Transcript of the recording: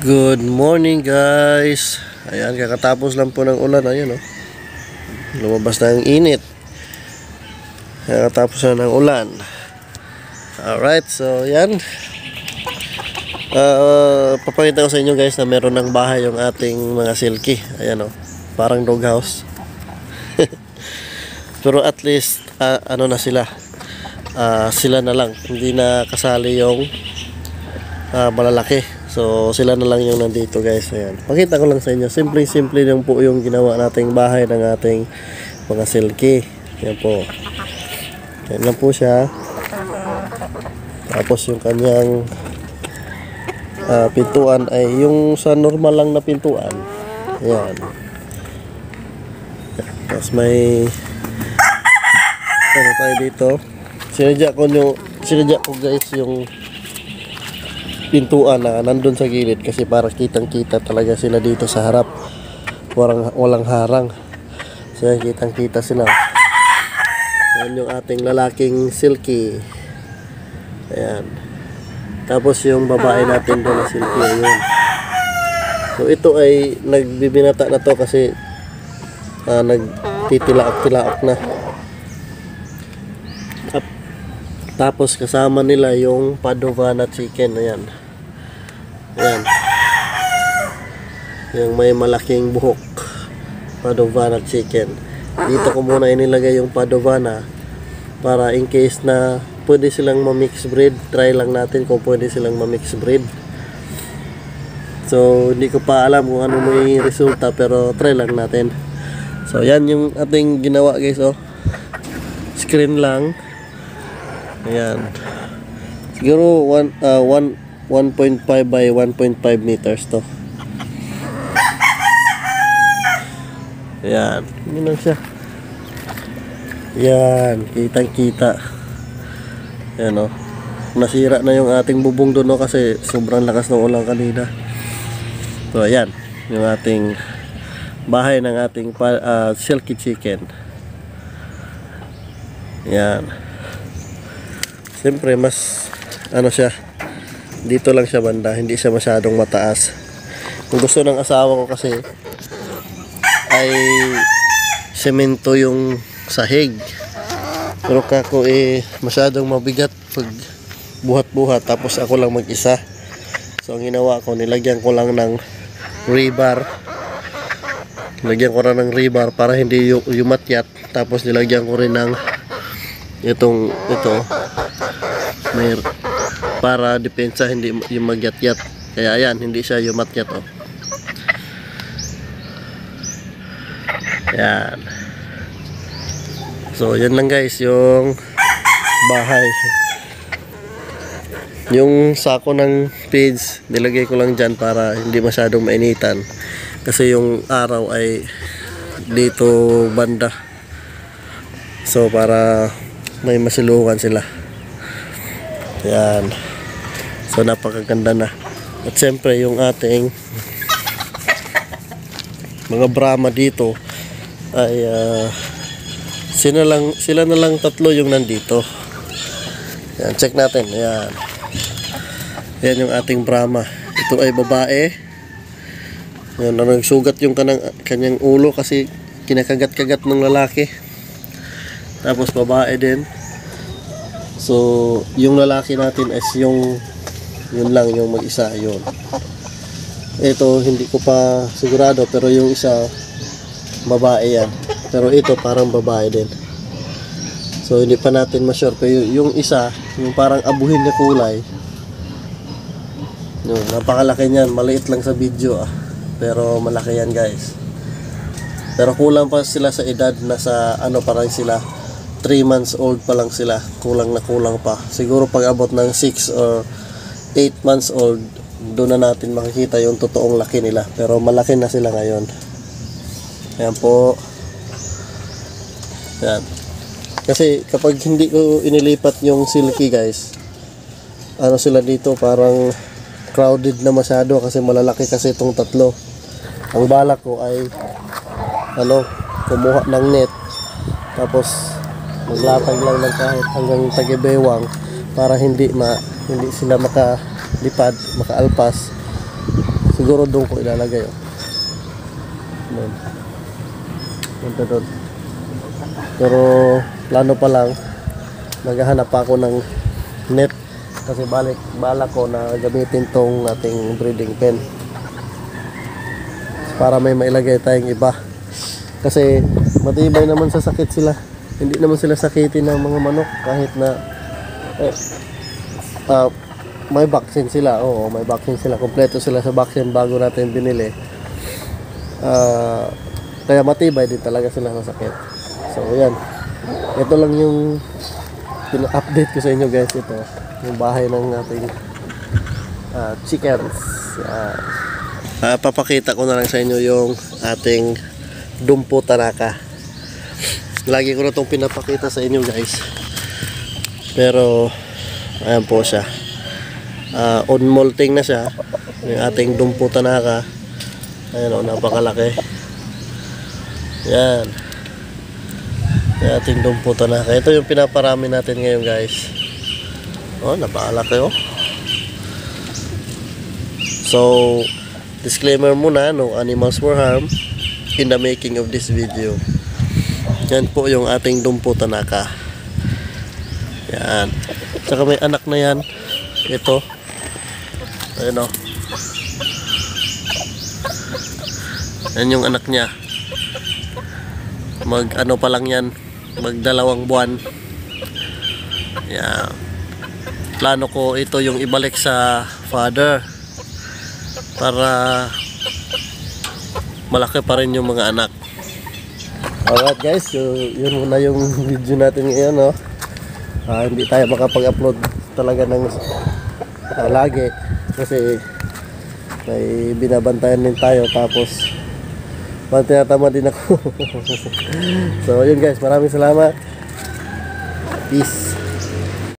Good morning guys. Ayan, kakatapos lang po ng ulan. Ayan, oh. Lumabas na ang init. Kakatapos na ng ulan. Alright, so yan. Papakita ko sa inyo guys na meron ng bahay yung ating mga silky. Ayan, oh. Parang doghouse. Pero at least ano na sila. Sila na lang. Hindi na kasali yung malalaki. So sila na lang yung nandito guys. Ayan. Pakita ko lang sa inyo. Simple lang po yung ginawa nating bahay ng ating mga silky. Ayan po. Ayan lang po siya. Tapos yung kanyang pintuan ay yung sa normal lang na pintuan. Ayan. Tapos may ano tayo dito. Sinadya ko guys yung pintuan na nandun sa gilid kasi para kitang kita talaga sila dito sa harap. Walang harang. So kitang kita sila. Ayan yung ating lalaking silky. Ayan. Tapos yung babae natin doon na silky. Ayan. So ito ay nagbibinata na to kasi nagtitilaok-tilaok na. Tapos kasama nila yung Padovana chicken. Ayan. Ayan. Yung may malaking buhok. Padovana chicken. Dito ko muna inilagay yung Padovana para in case na pwede silang ma-mix breed. Try lang natin kung pwede silang ma-mix breed. So hindi ko pa alam kung ano may resulta pero try lang natin. So yan yung ating ginawa guys, oh. Screen lang. Ayan. Siguro 1.5 by 1.5 meters to. Ayan. Yun lang siya. Ayan. Kitang kita. Ayan, oh. Nasira na yung ating bubong doon, oh, kasi sobrang lakas ng ulan kanina. So ayan. Yung ating bahay ng ating silky chicken. Ayan. Siyempre mas ano siya, dito lang siya banda, hindi siya masyadong mataas. Kung gusto ng asawa ko kasi ay semento yung sahig, pero kako masyadong mabigat pag buhat-buhat, tapos ako lang mag-isa. So ang ginawa ko, nilagyan ko lang ng rebar. Nilagyan ko rin ng rebar para hindi yumatyat. Tapos nilagyan ko rin ng ito may para depensa hindi yung magyat-yat. Kaya ayan, hindi siya yumatyat, oh. Ayan. So yan lang guys yung bahay. Yung sako ng feeds nilagay ko lang dyan para hindi masyadong mainitan kasi yung araw ay dito banda. So para may masilungan sila. Yan. So napakaganda na. At siyempre yung ating mga Brahma dito ay sila na lang tatlo yung nandito. Yan, check natin. Yan. Yan yung ating Brahma. Ito ay babae. Yan, nagsugat yung kanyang ulo kasi kinakagat-kagat ng lalaki. Tapos babae din. So yung lalaki natin is yun lang yung mag-isa yun. Ito hindi ko pa sigurado pero yung isa babae yan. Pero ito parang babae din. So hindi pa natin ma-sure pero yung isa, yung parang abuhin na kulay. Yun, napakalaki niyan, maliit lang sa video pero malaki yan guys. Pero kulang pa sila sa edad, nasa ano parang sila 3 months old pa lang sila, kulang na kulang pa. Siguro pag abot ng 6 or 8 months old, doon na natin makikita yung totoong laki nila. Pero malaki na sila ngayon. Ayan po. Ayan. Kasi kapag hindi ko inilipat yung silky guys, ano sila dito, parang crowded na masyado kasi malalaki kasi itong tatlo. Ang balak ko ay kumuha ng net, tapos maglatag lang ng kahit hanggang Tagibewang para hindi sila makalipad, makaalpas. Siguro doon ko ilalagay, oh. Doon. Punta doon. Pero plano pa lang, naghahanap pa ako ng net kasi balak ko na gamitin tong ating breeding pen para may mailagay tayong iba. Kasi matibay naman sa sakit sila. Hindi naman sila sakitin ng mga manok kahit na may vaccine sila. Oo, may vaccine sila. Kompleto sila sa vaccine bago natin binili. Kaya matibay din talaga sila sa sakit. So, yan. Ito lang yung pina-update ko sa inyo, guys. Ito, yung bahay ng ating chickens. Papakita ko na lang sa inyo yung ating Dumpo Tanaka. Lagi ko na itong pinapakita sa inyo, guys. Pero, ayan po siya. On molting na siya. Yung ating Dumpo Tanaka. Ayan o, napakalaki. Yan. Yung ating Dumpo Tanaka. Ito yung pinaparami natin ngayon, guys. Oh, napakalaki oh. So, disclaimer muna, no animals were harmed in the making of this video. Yan po yung ating Dumpo Tanaka. Yan. Saka may anak na yan. Ito. Ayun o. Yan yung anak niya. Ano pa lang yan. Mag-2 buwan. Yan. Plano ko ito yung ibalik sa father. Para malaki pa rin yung mga anak. Alright guys, so yun muna yung video natin ngayon, no? Hindi tayo makapag-upload talaga ng lagi kasi may binabantayan din tayo, tapos tinatama din ako. So yun guys, maraming salamat. Peace.